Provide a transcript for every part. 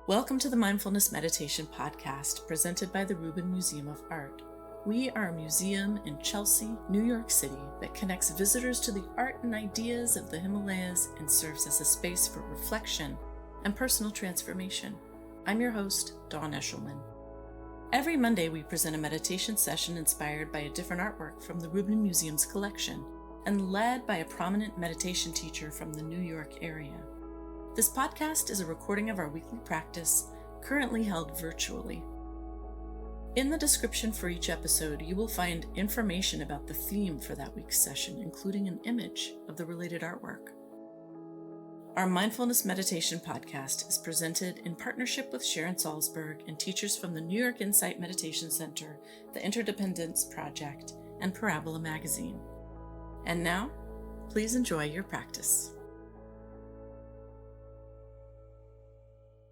Welcome to the Mindfulness Meditation Podcast presented by the Rubin Museum of Art. We are a museum in Chelsea, New York City that connects visitors to the art and ideas of the Himalayas and serves as a space for reflection and personal transformation. I'm your host, Dawn Eshelman. Every Monday we present a meditation session inspired by a different artwork from the Rubin Museum's collection and led by a prominent meditation teacher from the New York area. This podcast is a recording of our weekly practice, currently held virtually. In the description for each episode, you will find information about the theme for that week's session, including an image of the related artwork. Our Mindfulness Meditation Podcast is presented in partnership with Sharon Salzberg and teachers from the New York Insight Meditation Center, the Interdependence Project, and Parabola Magazine. And now, please enjoy your practice.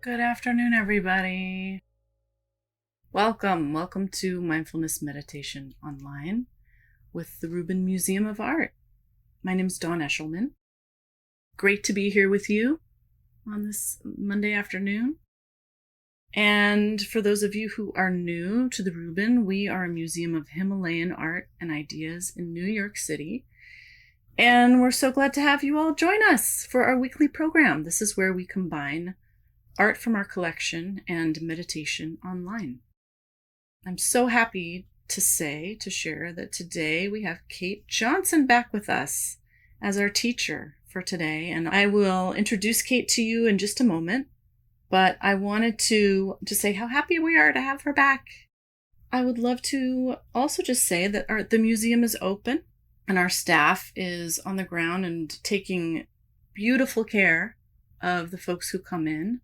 Good afternoon, everybody. Welcome to Mindfulness Meditation Online with the Rubin Museum of Art. My name is Dawn Eshelman. Great to be here with you on this Monday afternoon. And for those of you who are new to the Rubin, we are a museum of Himalayan art and ideas in New York City. And we're so glad to have you all join us for our weekly program. This is where we combine art from our collection and meditation online. I'm so happy to share that today we have Kate Johnson back with us as our teacher for today. And I will introduce Kate to you in just a moment, but I wanted to say how happy we are to have her back. I would love to also just say that the museum is open and our staff is on the ground and taking beautiful care of the folks who come in.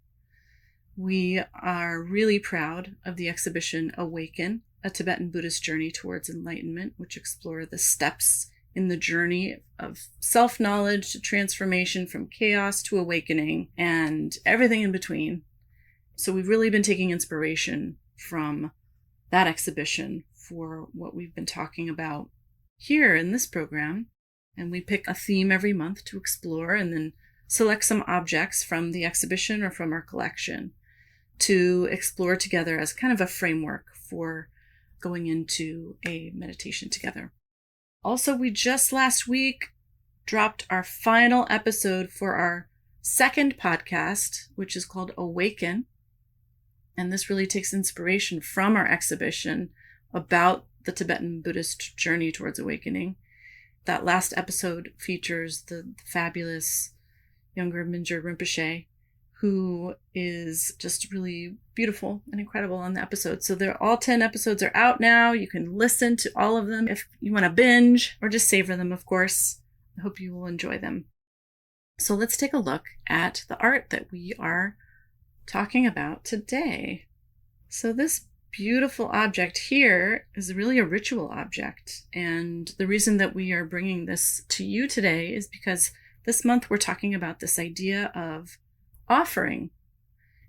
We are really proud of the exhibition Awaken, a Tibetan Buddhist journey towards enlightenment, which explore the steps in the journey of self-knowledge to transformation from chaos to awakening and everything in between. So we've really been taking inspiration from that exhibition for what we've been talking about here in this program. And we pick a theme every month to explore and then select some objects from the exhibition or from our collection to explore together as kind of a framework for going into a meditation together. Also, we just last week dropped our final episode for our second podcast, which is called Awaken. And this really takes inspiration from our exhibition about the Tibetan Buddhist journey towards awakening. That last episode features the fabulous younger Mingyur Rinpoche, who is just really beautiful and incredible on the episode. So all 10 episodes are out now. You can listen to all of them if you want to binge or just savor them, of course. I hope you will enjoy them. So let's take a look at the art that we are talking about today. So this beautiful object here is really a ritual object. And the reason that we are bringing this to you today is because this month we're talking about this idea of offering.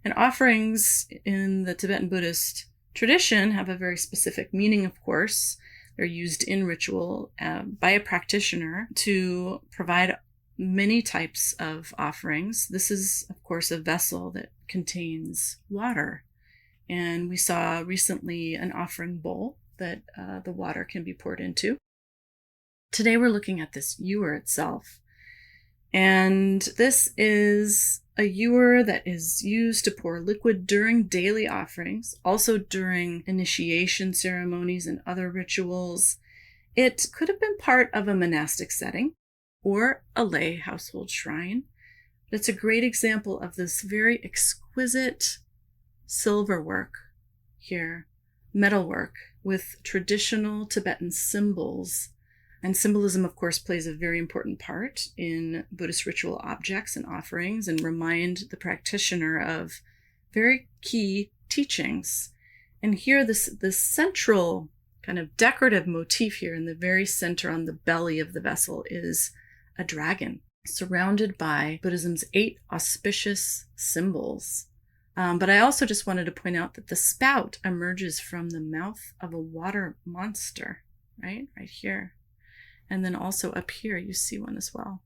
And offerings in the Tibetan Buddhist tradition have a very specific meaning, of course. They're used in ritual by a practitioner to provide many types of offerings. This is, of course, a vessel that contains water. And we saw recently an offering bowl that the water can be poured into. Today we're looking at this ewer itself. And this is a ewer that is used to pour liquid during daily offerings, also during initiation ceremonies and other rituals. It could have been part of a monastic setting or a lay household shrine. But it's a great example of this very exquisite silver work here, metalwork with traditional Tibetan symbols. And symbolism, of course, plays a very important part in Buddhist ritual objects and offerings and remind the practitioner of very key teachings. And here, this central kind of decorative motif here in the very center on the belly of the vessel is a dragon surrounded by Buddhism's 8 auspicious symbols. But I also just wanted to point out that the spout emerges from the mouth of a water monster, right here. And then also up here, you see one as well,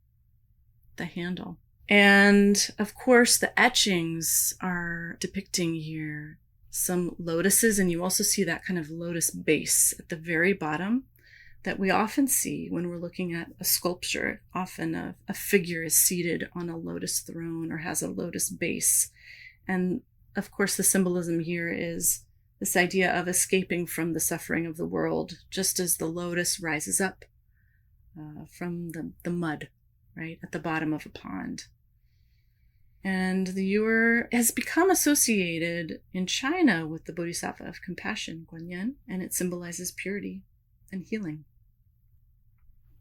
the handle. And of course, the etchings are depicting here some lotuses, and you also see that kind of lotus base at the very bottom that we often see when we're looking at a sculpture. Often a figure is seated on a lotus throne or has a lotus base. And of course, the symbolism here is this idea of escaping from the suffering of the world, just as the lotus rises up from the mud, right, at the bottom of a pond. And the ewer has become associated in China with the Bodhisattva of compassion, Guanyin, and it symbolizes purity and healing.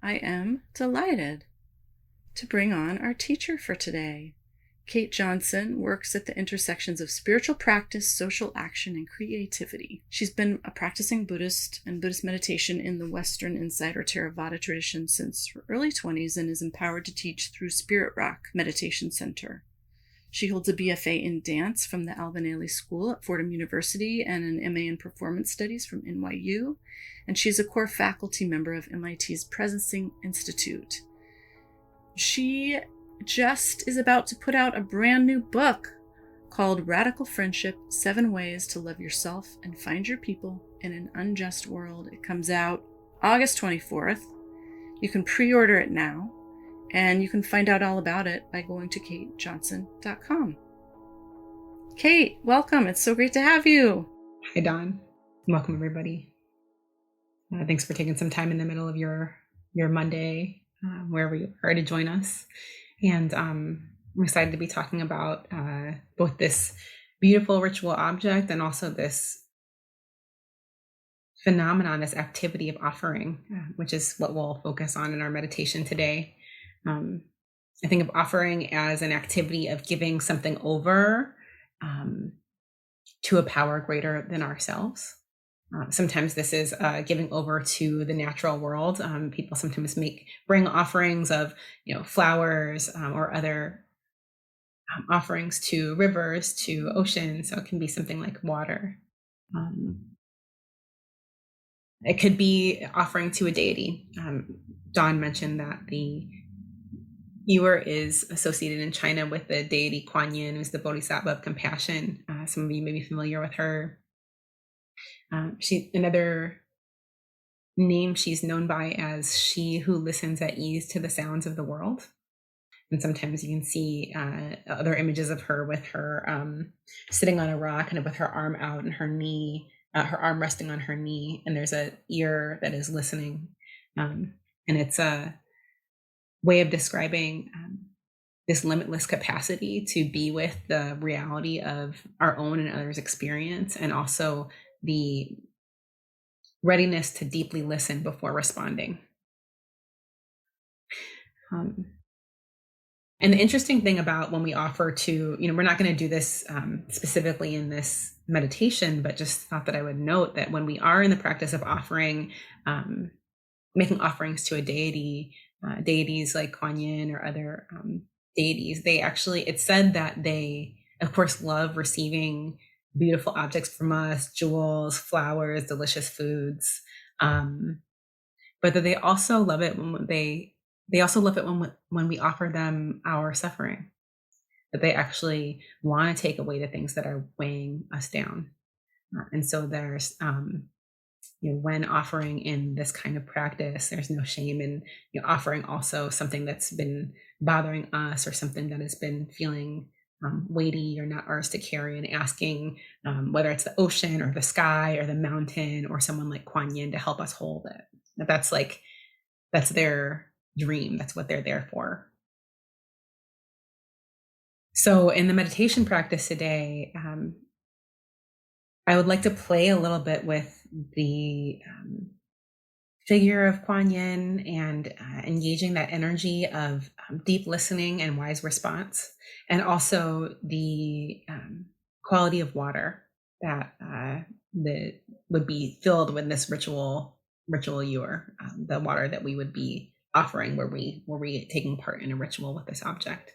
I am delighted to bring on our teacher for today. Kate Johnson works at the intersections of spiritual practice, social action, and creativity. She's been a practicing Buddhist and Buddhist meditation in the Western Insight or Theravada tradition since her early 20s and is empowered to teach through Spirit Rock Meditation Center. She holds a BFA in dance from the Alvin Ailey School at Fordham University and an MA in Performance Studies from NYU, and she's a core faculty member of MIT's Presencing Institute. She just is about to put out a brand new book called Radical Friendship: 7 Ways to Love Yourself and Find Your People in an Unjust World. It comes out August 24th. You can pre-order it now, and you can find out all about it by going to katejohnson.com. Kate, welcome. It's so great to have you. Hi, Dawn. Welcome, everybody. Thanks for taking some time in the middle of your Monday, wherever you are, to join us. And I'm excited to be talking about both this beautiful ritual object and also this phenomenon, this activity of offering, which is what we'll focus on in our meditation today. I think of offering as an activity of giving something over to a power greater than ourselves. Sometimes this is giving over to the natural world. People sometimes bring offerings of, flowers or other offerings to rivers, to oceans. So it can be something like water. It could be offering to a deity. Dawn mentioned that the ewer is associated in China with the deity Kuan Yin, who's the Bodhisattva of compassion. Some of you may be familiar with her. Another name she's known by as she who listens at ease to the sounds of the world. And sometimes you can see other images of her with her sitting on a rock and with her arm out and her arm resting on her knee. And there's an ear that is listening. And it's a way of describing this limitless capacity to be with the reality of our own and others' experience, and also the readiness to deeply listen before responding. And the interesting thing about when we offer to, we're not going to do this specifically in this meditation, but just thought that I would note that when we are in the practice of offering, making offerings to a deity, deities like Kuan Yin or other deities, it's said that they, of course, love receiving beautiful objects from us, jewels, flowers, delicious foods, but that they also love it when we offer them our suffering, that they actually want to take away the things that are weighing us down. And so there's, when offering in this kind of practice, there's no shame in offering also something that's been bothering us or something that has been feeling weighty or not ours to carry, and asking whether it's the ocean or the sky or the mountain or someone like Kuan Yin to help us hold it. That's their dream. That's what they're there for. So in the meditation practice today, I would like to play a little bit with the figure of Kuan Yin and engaging that energy of deep listening and wise response, and also the quality of water that would be filled with this ritual ewer, the water that we would be offering were we taking part in a ritual with this object.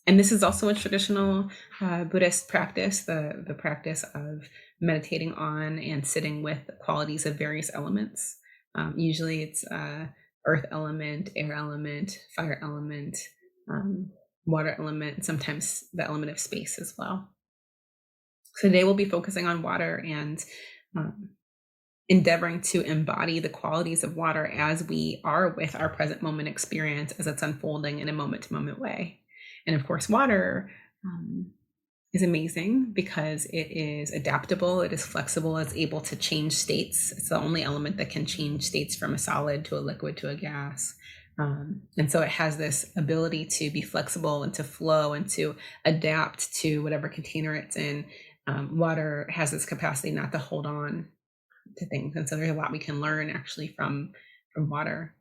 And this is also a traditional Buddhist practice, the practice of meditating on and sitting with the qualities of various elements. Usually it's earth element, air element, fire element, water element, sometimes the element of space as well. So today we'll be focusing on water and um, endeavoring to embody the qualities of water as we are with our present moment experience as it's unfolding in a moment to moment way. And of course, water is amazing because it is adaptable, it is flexible, it's able to change states. It's the only element that can change states from a solid to a liquid to a gas. And so it has this ability to be flexible and to flow and to adapt to whatever container it's in. Water has this capacity not to hold on to things, and so there's a lot we can learn actually from water.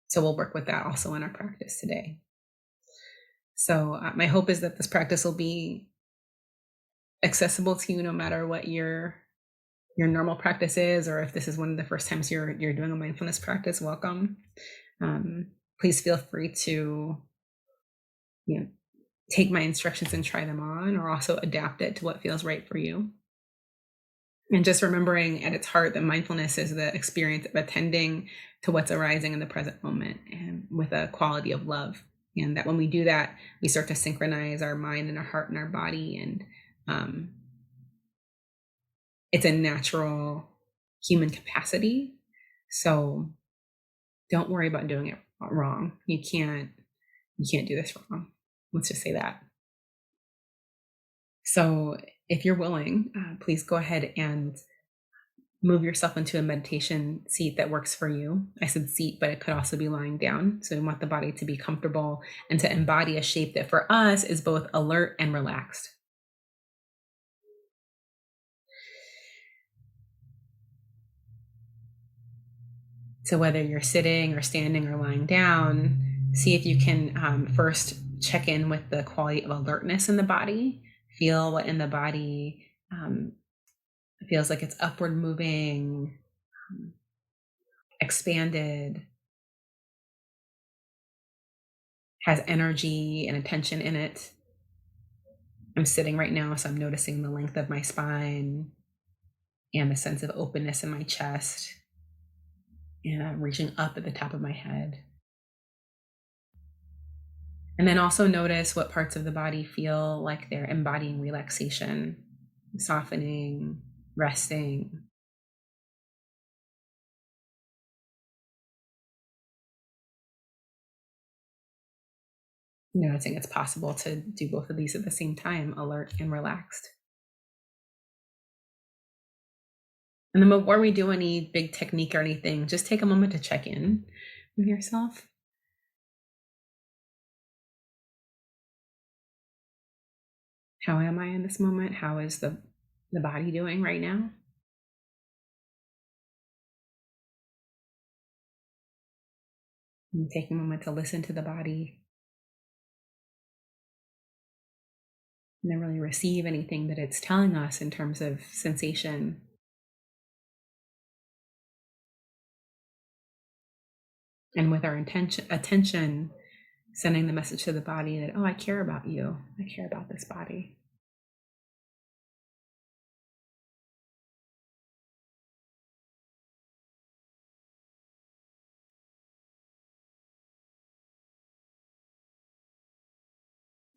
So we'll work with that also in our practice today. So my hope is that this practice will be accessible to you no matter what your normal practice is, or if this is one of the first times you're doing a mindfulness practice, welcome. Please feel free to take my instructions and try them on, or also adapt it to what feels right for you. And just remembering at its heart that mindfulness is the experience of attending to what's arising in the present moment and with a quality of love. And that when we do that, we start to synchronize our mind and our heart and our body. And it's a natural human capacity. So don't worry about doing it wrong. You can't do this wrong. Let's just say that. So if you're willing, please go ahead and move yourself into a meditation seat that works for you. I said seat, but it could also be lying down. So we want the body to be comfortable and to embody a shape that for us is both alert and relaxed. So whether you're sitting or standing or lying down, see if you can first check in with the quality of alertness in the body. Feel what in the body feels like it's upward moving, expanded, has energy and attention in it. I'm sitting right now, so I'm noticing the length of my spine and the sense of openness in my chest. And I'm reaching up at the top of my head. And then also notice what parts of the body feel like they're embodying relaxation, softening, resting. Noticing it's possible to do both of these at the same time, alert and relaxed. And then before we do any big technique or anything, just take a moment to check in with yourself. How am I in this moment? How is the body doing right now? And take a moment to listen to the body and then really receive anything that it's telling us in terms of sensation. And with our attention, sending the message to the body that, oh, I care about you. I care about this body.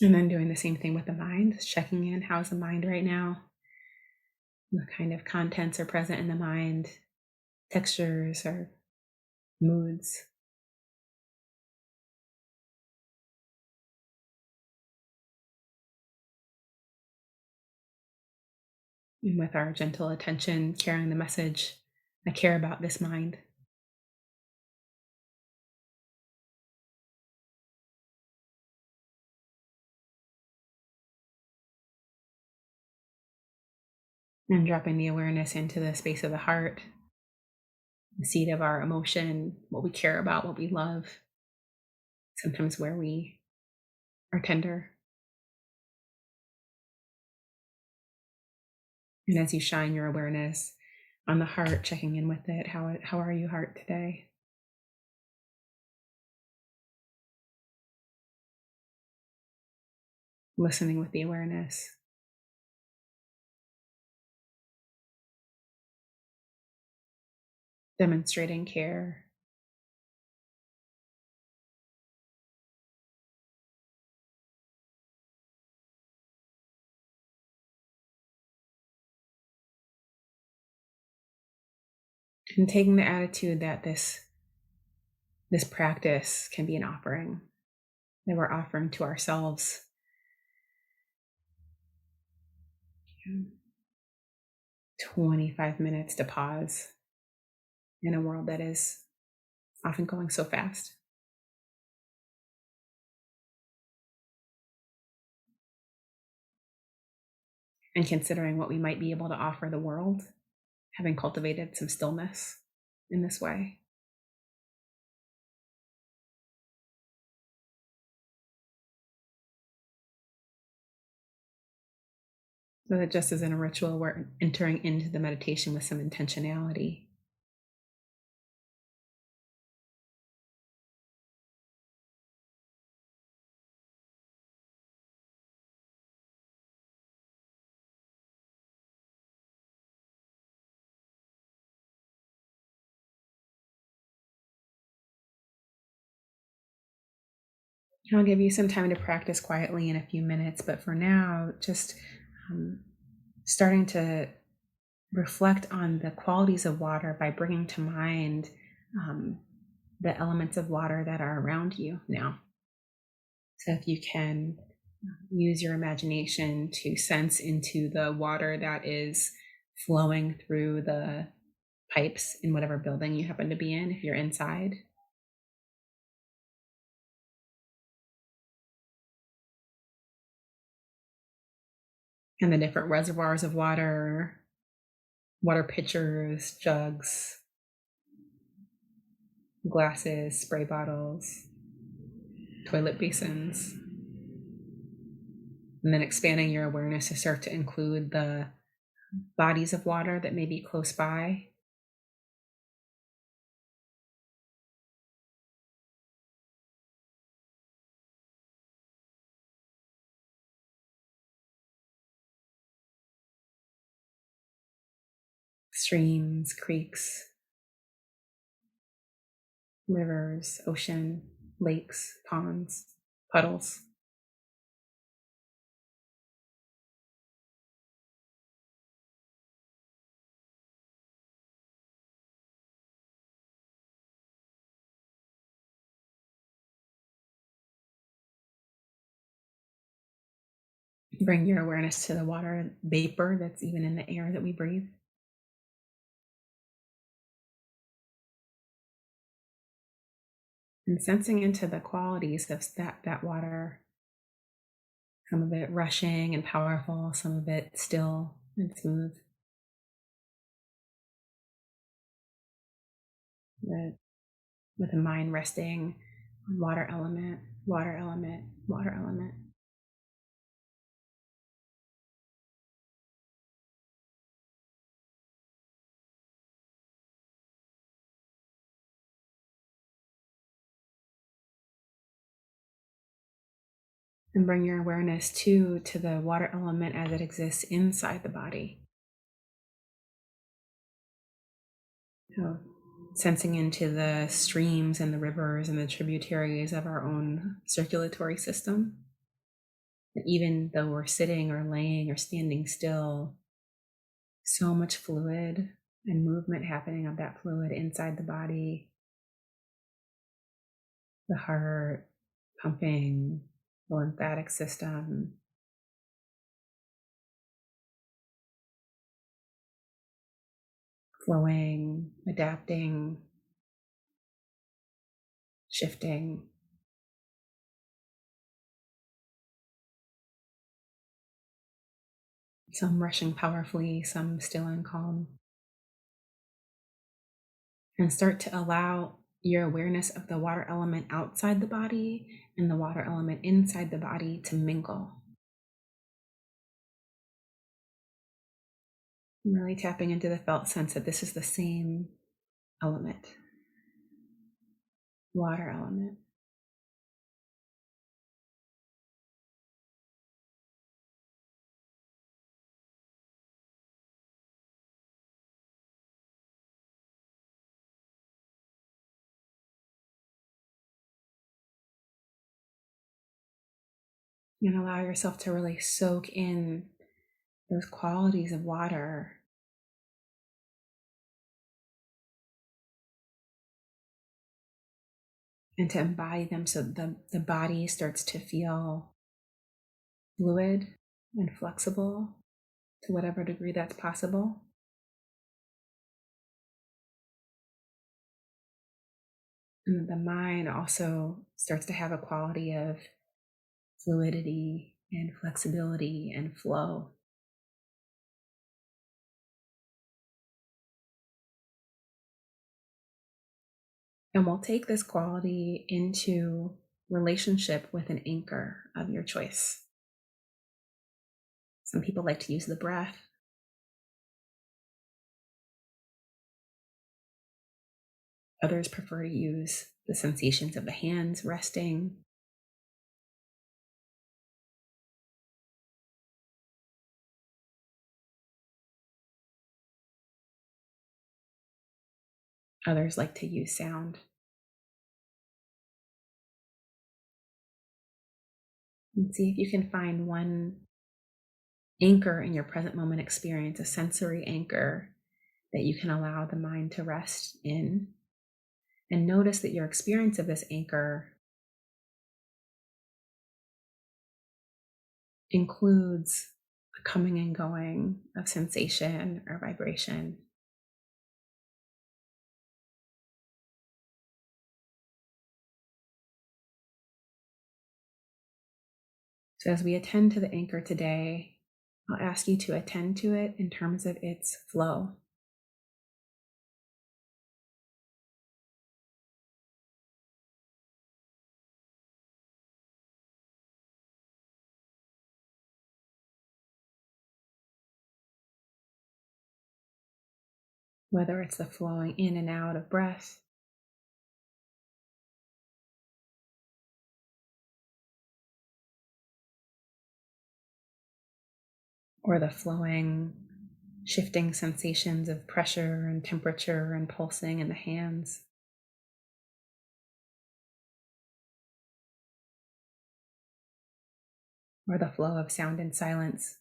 And then doing the same thing with the mind, checking in. How's the mind right now? What kind of contents are present in the mind, textures or moods? And with our gentle attention, carrying the message, I care about this mind. And dropping the awareness into the space of the heart, the seat of our emotion, what we care about, what we love, sometimes where we are tender. And as you shine your awareness on the heart, checking in with it, how are you, heart, today? Listening with the awareness. Demonstrating care. And taking the attitude that this practice can be an offering, that we're offering to ourselves. 25 minutes to pause in a world that is often going so fast. And considering what we might be able to offer the world, having cultivated some stillness in this way. So that just as in a ritual, we're entering into the meditation with some intentionality. I'll give you some time to practice quietly in a few minutes, but for now, just starting to reflect on the qualities of water by bringing to mind the elements of water that are around you now. So if you can use your imagination to sense into the water that is flowing through the pipes in whatever building you happen to be in, if you're inside. And the different reservoirs of water, water pitchers, jugs, glasses, spray bottles, toilet basins. And then expanding your awareness to start to include the bodies of water that may be close by. Streams, creeks, rivers, ocean, lakes, ponds, puddles. Bring your awareness to the water vapor that's even in the air that we breathe. And sensing into the qualities of that water, some of it rushing and powerful, some of it still and smooth. With the mind resting on water element, water element, water element. And bring your awareness to the water element as it exists inside the body. So sensing into the streams and the rivers and the tributaries of our own circulatory system. And even though we're sitting or laying or standing still, so much fluid and movement happening of that fluid inside the body. The heart pumping, the lymphatic system, flowing, adapting, shifting. Some rushing powerfully, some still and calm. And start to allow your awareness of the water element outside the body and the water element inside the body to mingle. Really tapping into the felt sense that this is the same element, water element. And allow yourself to really soak in those qualities of water. and to embody them so the body starts to feel fluid and flexible to whatever degree that's possible. And the mind also starts to have a quality of fluidity and flexibility and flow. And we'll take this quality into relationship with an anchor of your choice. Some people like to use the breath. Others prefer to use the sensations of the hands resting. Others like to use sound. And see if you can find one anchor in your present moment experience, a sensory anchor that you can allow the mind to rest in. And notice that your experience of this anchor includes the coming and going of sensation or vibration. So as we attend to the anchor today, I'll ask you to attend to it in terms of its flow. Whether it's the flowing in and out of breath, or the flowing, shifting sensations of pressure and temperature and pulsing in the hands. Or the flow of sound and silence.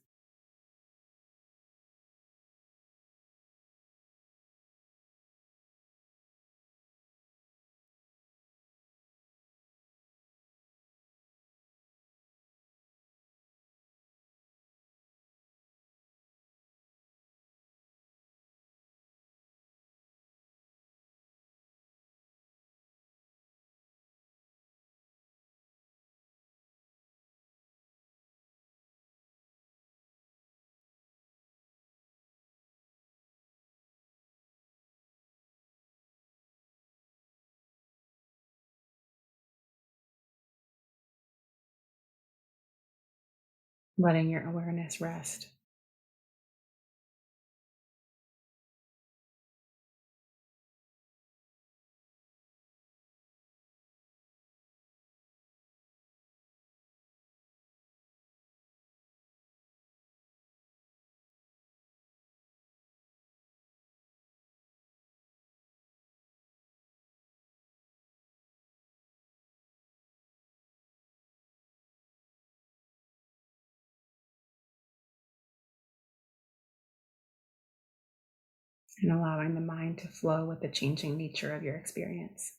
Letting your awareness rest. And allowing the mind to flow with the changing nature of your experience.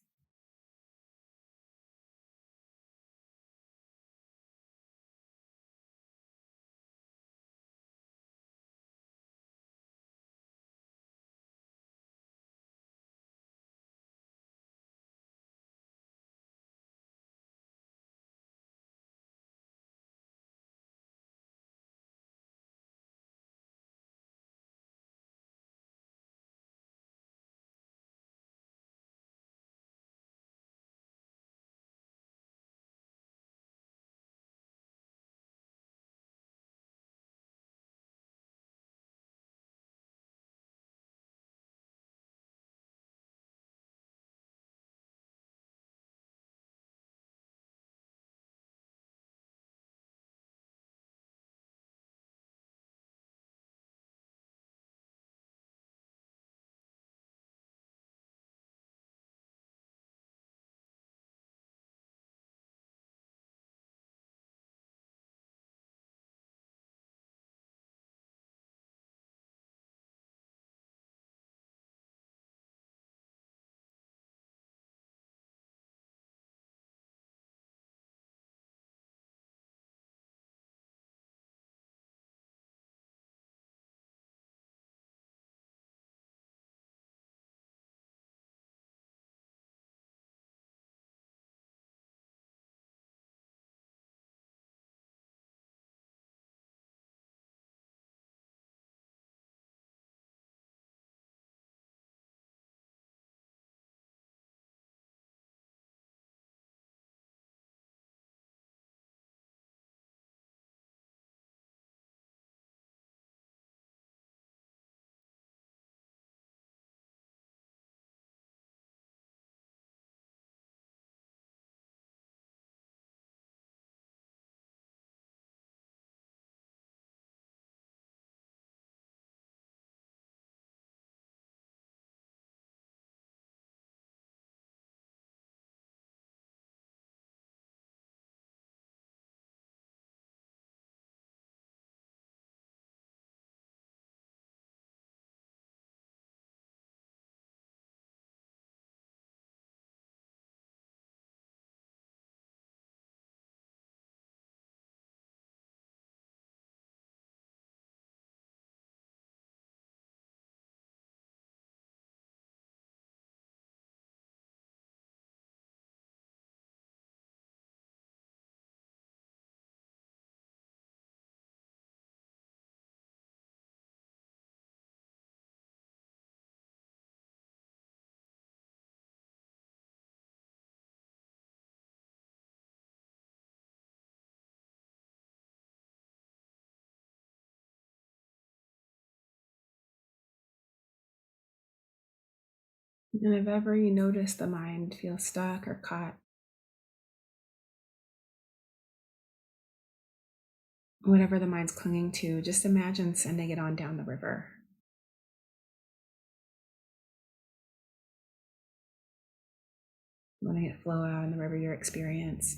And if ever you notice the mind feel stuck or caught, whatever the mind's clinging to, just imagine sending it on down the river. Letting it flow out in the river your experience.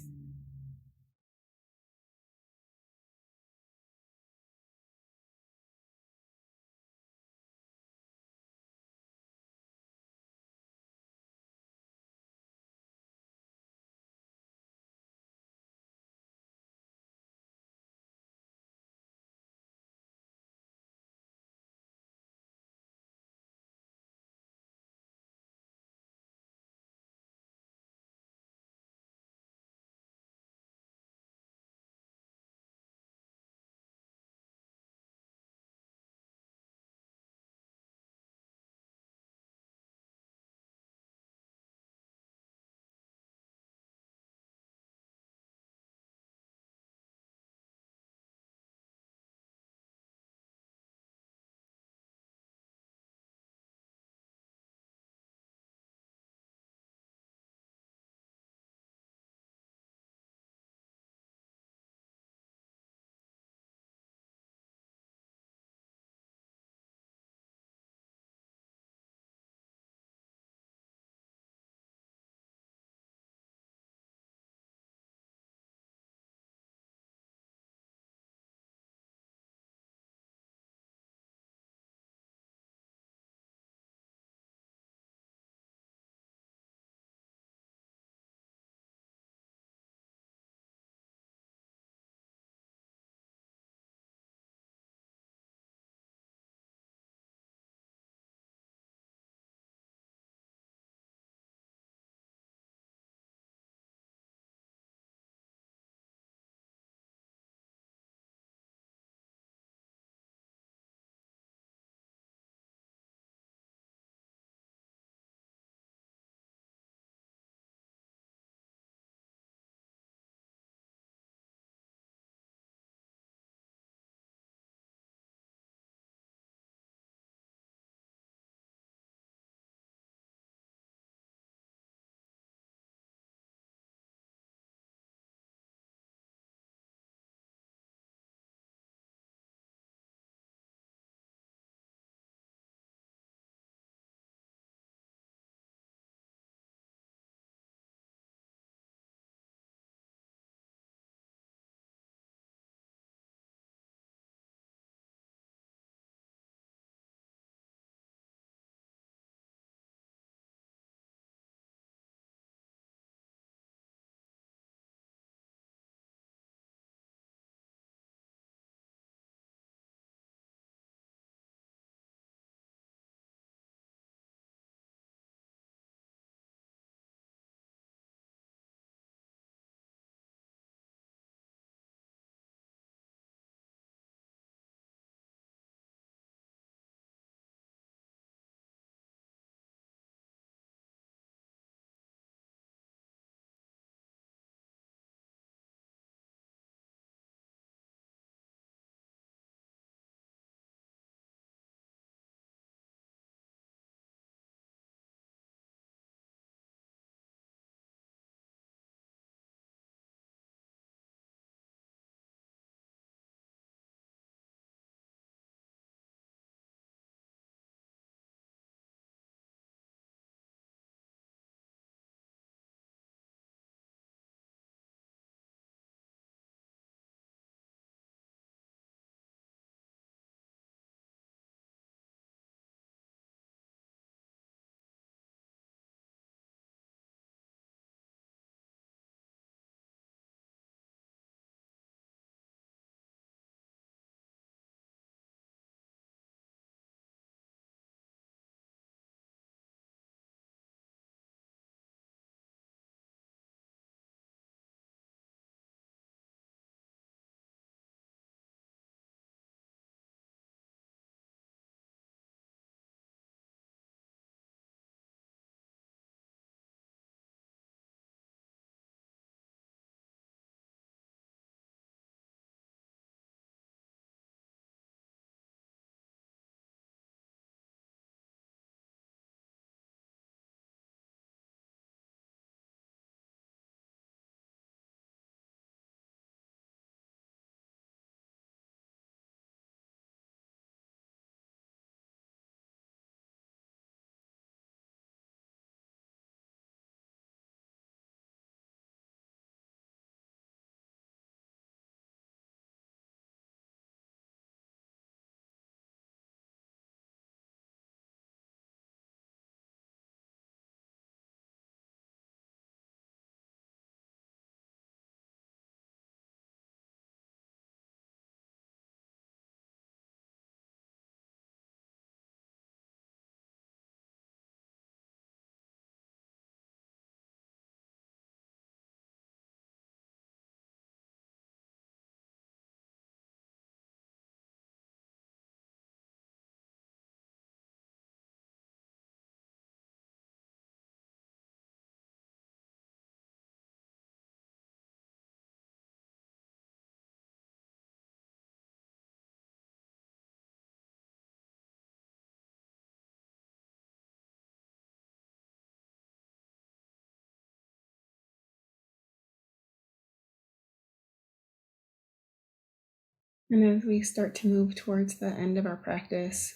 And as we start to move towards the end of our practice,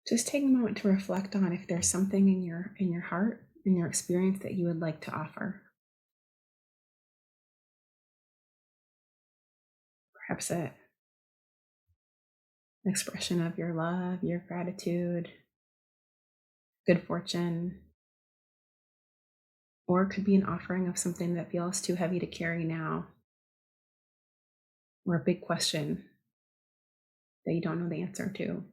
just take a moment to reflect on if there's something in your heart, in your experience, that you would like to offer. Perhaps an expression of your love, your gratitude, good fortune, or it could be an offering of something that feels too heavy to carry now, or a big question that you don't know the answer to.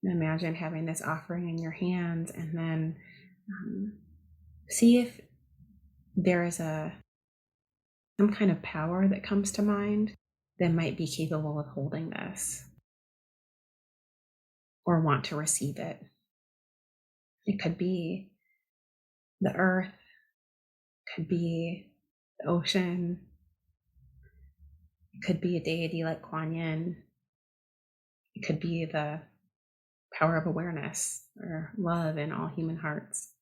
And imagine having this offering in your hands, and then see if there is some kind of power that comes to mind that might be capable of holding this or want to receive it. It could be the earth, could be the ocean, it could be a deity like Kuan Yin, it could be the power of awareness or love in all human hearts.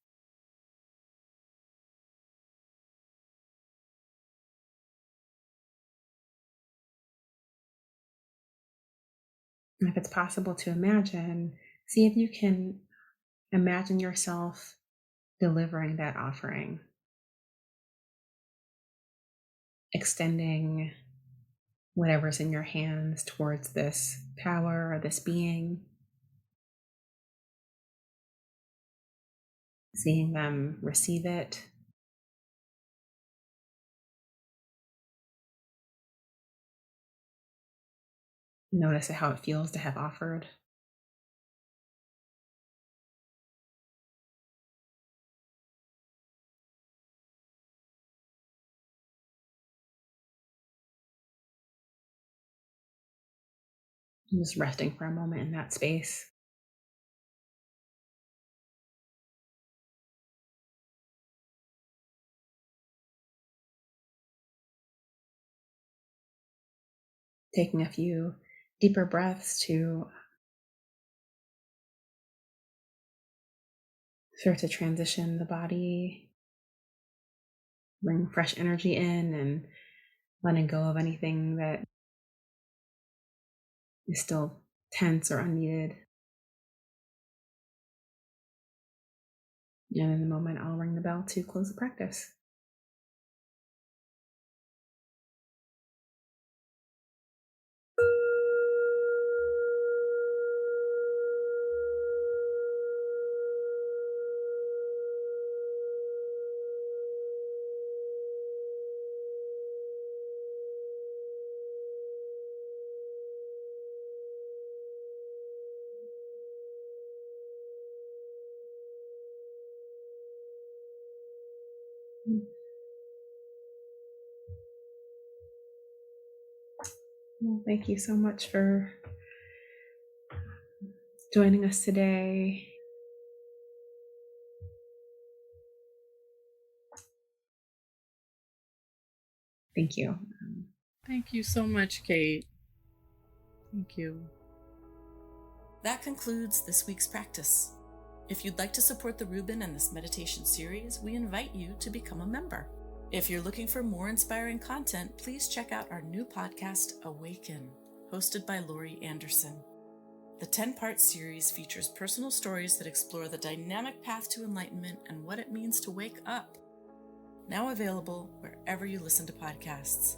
And if it's possible to imagine, see if you can imagine yourself delivering that offering, extending whatever's in your hands towards this power or this being, seeing them receive it. Notice how it feels to have offered. And just resting for a moment in that space. Taking a few deeper breaths to start to transition the body, bring fresh energy in, and letting go of anything that is still tense or unneeded. And in a moment, I'll ring the bell to close the practice. Well, thank you so much for joining us today. Thank you. Thank you so much, Kate. Thank you. That concludes this week's practice. If you'd like to support the Rubin and this meditation series, we invite you to become a member. If you're looking for more inspiring content, please check out our new podcast, Awaken, hosted by Laurie Anderson. The 10-part series features personal stories that explore the dynamic path to enlightenment and what it means to wake up. Now available wherever you listen to podcasts.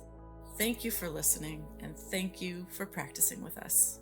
Thank you for listening, and thank you for practicing with us.